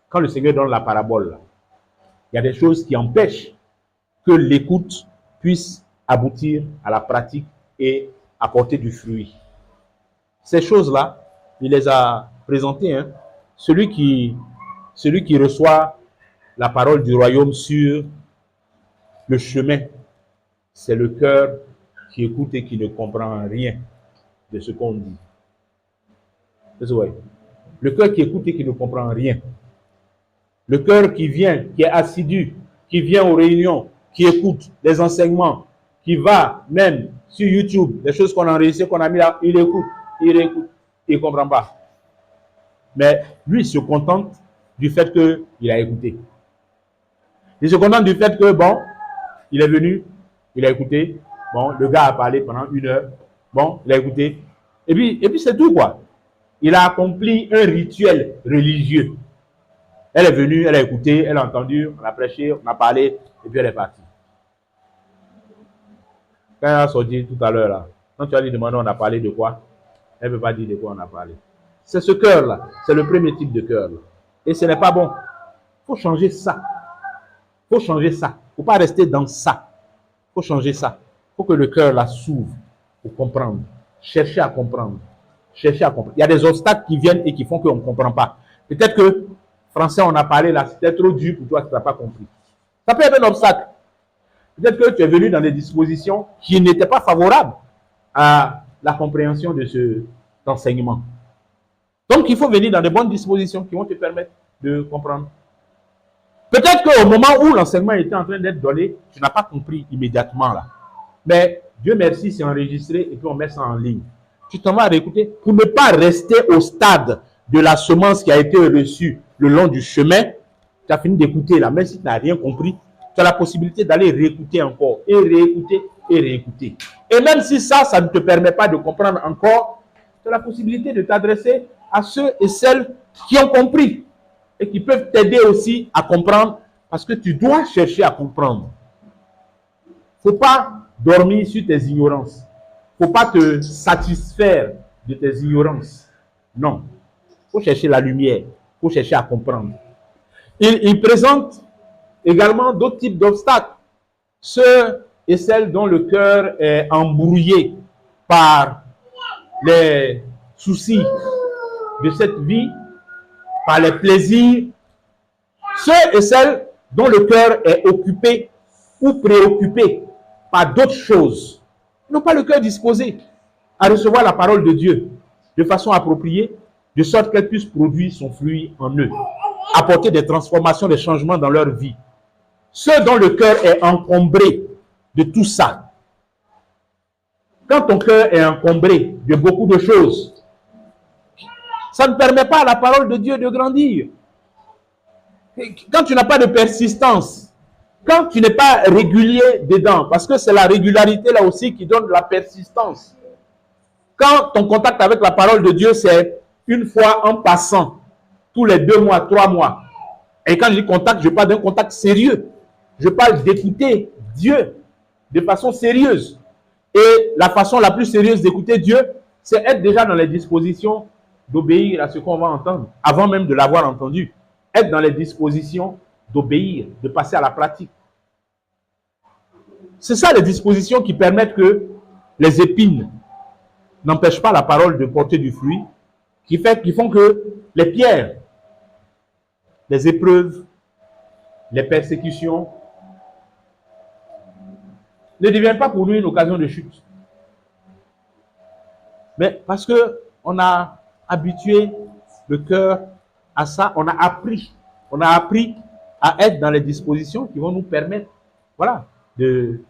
quand le Seigneur donne la parabole, là, il y a des choses qui empêchent que l'écoute puisse aboutir à la pratique et apporter du fruit. Ces choses-là, il les a présentées. Hein. Celui qui reçoit la parole du royaume sur le chemin, c'est le cœur qui écoute et qui ne comprend rien de ce qu'on dit. Le cœur qui écoute et qui ne comprend rien. Le cœur qui vient, qui est assidu, qui vient aux réunions, qui écoute les enseignements, qui va même sur YouTube, les choses qu'on a enregistrées, qu'on a mis là, il écoute, il ne comprend pas. Mais lui, il se contente du fait qu'il a écouté. Il se contente du fait que, bon, il est venu, il a écouté, bon, le gars a parlé pendant 1 heure, bon, il a écouté, et puis c'est tout, quoi. Il a accompli un rituel religieux. Elle est venue, elle a écouté, elle a entendu, on a prêché, on a parlé, et puis elle est partie. Quand elle a sorti tout à l'heure, là, quand tu as lui demandé on a parlé de quoi, elle ne peut pas dire de quoi on a parlé. C'est ce cœur-là, c'est le premier type de cœur. Et ce n'est pas bon. Il faut changer ça. Il faut changer ça. Il ne faut pas rester dans ça. Il faut changer ça. Il faut que le cœur là s'ouvre pour comprendre. Chercher à comprendre. Chercher à comprendre. Il y a des obstacles qui viennent et qui font qu'on ne comprend pas. Peut-être que français, on a parlé là, c'était trop dur pour toi, tu n'as pas compris. Ça peut être un obstacle. Peut-être que tu es venu dans des dispositions qui n'étaient pas favorables à la compréhension de cet enseignement. Donc, il faut venir dans de bonnes dispositions qui vont te permettre de comprendre. Peut-être qu'au moment où l'enseignement était en train d'être donné, tu n'as pas compris immédiatement là. Mais Dieu merci, c'est enregistré et puis on met ça en ligne. Tu t'en vas réécouter pour ne pas rester au stade de la semence qui a été reçue le long du chemin. Tu as fini d'écouter là, même si tu n'as rien compris, tu as la possibilité d'aller réécouter encore et réécouter et réécouter. Et même si ça ne te permet pas de comprendre encore, tu as la possibilité de t'adresser à ceux et celles qui ont compris et qui peuvent t'aider aussi à comprendre parce que tu dois chercher à comprendre. Il ne faut pas dormir sur tes ignorances. Il ne faut pas te satisfaire de tes ignorances. Non. Il faut chercher la lumière. Il faut chercher à comprendre. Il présente également d'autres types d'obstacles. Ceux et celles dont le cœur est embrouillé par les soucis de cette vie, par les plaisirs. Ceux et celles dont le cœur est occupé ou préoccupé par d'autres choses. Ils n'ont pas le cœur disposé à recevoir la parole de Dieu de façon appropriée, de sorte qu'elle puisse produire son fruit en eux, apporter des transformations, des changements dans leur vie. Ceux dont le cœur est encombré de tout ça. Quand ton cœur est encombré de beaucoup de choses, ça ne permet pas à la parole de Dieu de grandir. Quand tu n'as pas de persistance, quand tu n'es pas régulier dedans, parce que c'est la régularité là aussi qui donne la persistance. Quand ton contact avec la parole de Dieu, c'est une fois en passant, tous les 2 mois, 3 mois. Et quand je dis contact, je parle d'un contact sérieux. Je parle d'écouter Dieu de façon sérieuse. Et la façon la plus sérieuse d'écouter Dieu, c'est être déjà dans les dispositions d'obéir à ce qu'on va entendre, avant même de l'avoir entendu. Être dans les dispositions d'obéir, de passer à la pratique. C'est ça les dispositions qui permettent que les épines n'empêchent pas la parole de porter du fruit, qui font que les pierres, les épreuves, les persécutions ne deviennent pas pour nous une occasion de chute. Mais parce qu'on a habitué le cœur à ça, on a appris à être dans les dispositions qui vont nous permettre, voilà, de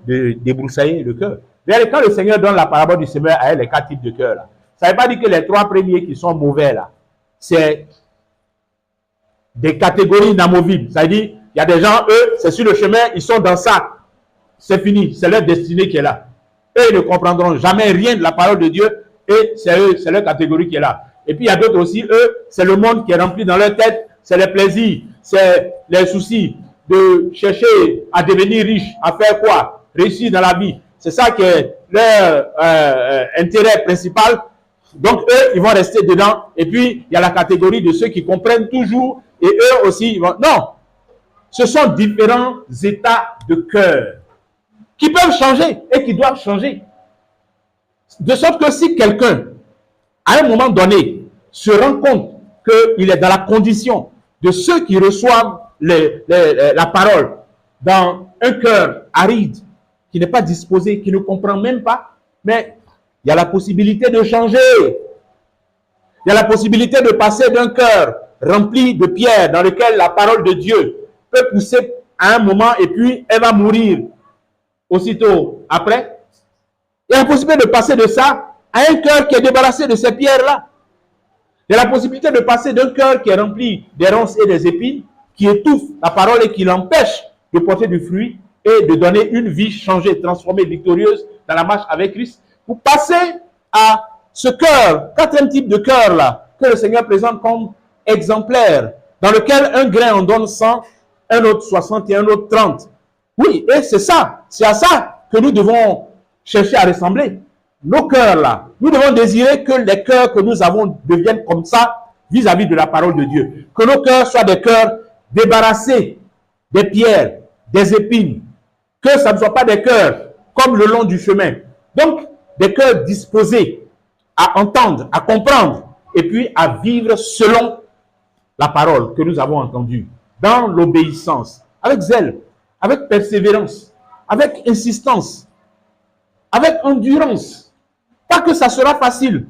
débroussailler le cœur. Quand le Seigneur donne la parabole du semeur à elle, les 4 types de cœur, là, ça ne veut pas dire que les 3 premiers qui sont mauvais, là, c'est des catégories inamovibles. Ça veut dire, il y a des gens, eux, c'est sur le chemin, ils sont dans ça. C'est fini, c'est leur destinée qui est là. Eux, ils ne comprendront jamais rien de la parole de Dieu et c'est eux, c'est leur catégorie qui est là. Et puis il y a d'autres aussi, eux, c'est le monde qui est rempli dans leur tête, c'est les plaisirs, c'est les soucis de chercher à devenir riche, à faire quoi? Réussir dans la vie. C'est ça qui est leur intérêt principal. Donc eux, ils vont rester dedans. Et puis, il y a la catégorie de ceux qui comprennent toujours et eux aussi, ils vont... Non, ce sont différents états de cœur qui peuvent changer et qui doivent changer. De sorte que si quelqu'un, à un moment donné, se rend compte qu'il est dans la condition de ceux qui reçoivent la parole dans un cœur aride, qui n'est pas disposé, qui ne comprend même pas, mais il y a la possibilité de changer. Il y a la possibilité de passer d'un cœur rempli de pierre dans lequel la parole de Dieu peut pousser à un moment et puis elle va mourir aussitôt après. Il y a la possibilité de passer de ça à un cœur qui est débarrassé de ces pierres-là. Il y a la possibilité de passer d'un cœur qui est rempli des ronces et des épines, qui étouffe la parole et qui l'empêche de porter du fruit et de donner une vie changée, transformée, victorieuse dans la marche avec Christ, pour passer à ce cœur, quatrième type de cœur-là, que le Seigneur présente comme exemplaire, dans lequel un grain en donne 100, un autre 60 et un autre 30. Oui, et c'est ça, c'est à ça que nous devons chercher à ressembler. Nos cœurs là, nous devons désirer que les cœurs que nous avons deviennent comme ça vis-à-vis de la parole de Dieu. Que nos cœurs soient des cœurs débarrassés des pierres, des épines. Que ça ne soit pas des cœurs comme le long du chemin. Donc, des cœurs disposés à entendre, à comprendre et puis à vivre selon la parole que nous avons entendue, dans l'obéissance, avec zèle, avec persévérance, avec insistance, avec endurance. Pas que ça sera facile,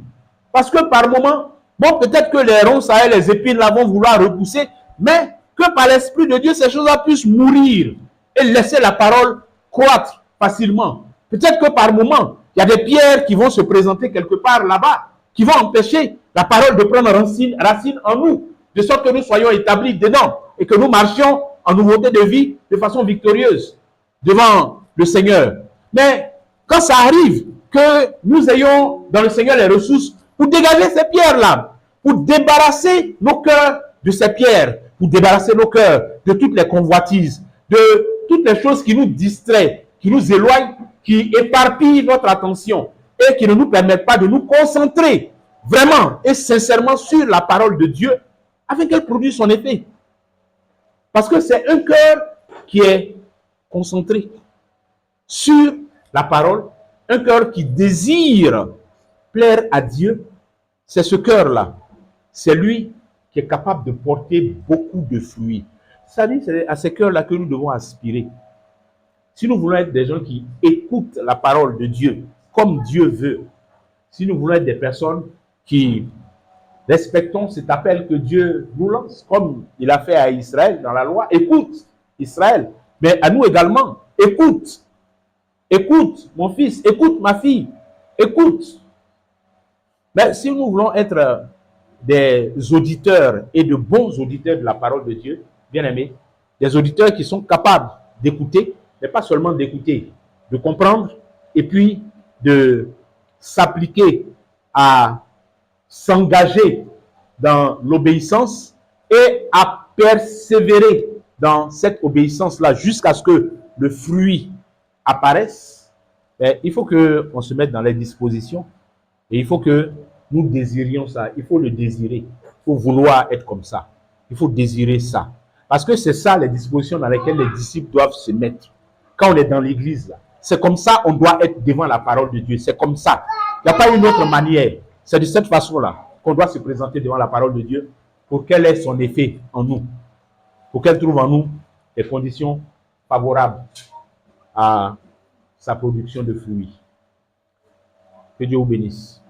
parce que par moment, bon, peut-être que les ronces et les épines là vont vouloir repousser, mais que par l'Esprit de Dieu, ces choses-là puissent mourir et laisser la parole croître facilement. Peut-être que par moment, il y a des pierres qui vont se présenter quelque part là-bas, qui vont empêcher la parole de prendre racine en nous, de sorte que nous soyons établis dedans et que nous marchions en nouveauté de vie de façon victorieuse devant le Seigneur. Mais quand ça arrive, que nous ayons dans le Seigneur les ressources pour dégager ces pierres-là, pour débarrasser nos cœurs de ces pierres, pour débarrasser nos cœurs de toutes les convoitises, de toutes les choses qui nous distraient, qui nous éloignent, qui éparpillent notre attention et qui ne nous permettent pas de nous concentrer vraiment et sincèrement sur la parole de Dieu afin qu'elle produise son effet. Parce que c'est un cœur qui est concentré sur la parole, un cœur qui désire plaire à Dieu, c'est ce cœur-là. C'est lui qui est capable de porter beaucoup de fruits. Ça dit, c'est à ce cœur-là que nous devons aspirer. Si nous voulons être des gens qui écoutent la parole de Dieu comme Dieu veut, si nous voulons être des personnes qui respectons cet appel que Dieu nous lance, comme il a fait à Israël dans la loi, écoute Israël, mais à nous également, écoute. Écoute, mon fils, écoute, ma fille, écoute. Mais si nous voulons être des auditeurs et de bons auditeurs de la parole de Dieu, bien aimés, des auditeurs qui sont capables d'écouter, mais pas seulement d'écouter, de comprendre et puis de s'appliquer à s'engager dans l'obéissance et à persévérer dans cette obéissance-là jusqu'à ce que le fruit apparaissent, il faut qu'on se mette dans les dispositions et il faut que nous désirions ça. Il faut le désirer. Il faut vouloir être comme ça. Il faut désirer ça. Parce que c'est ça les dispositions dans lesquelles les disciples doivent se mettre. Quand on est dans l'église, c'est comme ça on doit être devant la parole de Dieu. C'est comme ça. Il n'y a pas une autre manière. C'est de cette façon-là qu'on doit se présenter devant la parole de Dieu pour qu'elle ait son effet en nous. Pour qu'elle trouve en nous les conditions favorables à sa production de fruits. Que Dieu vous bénisse.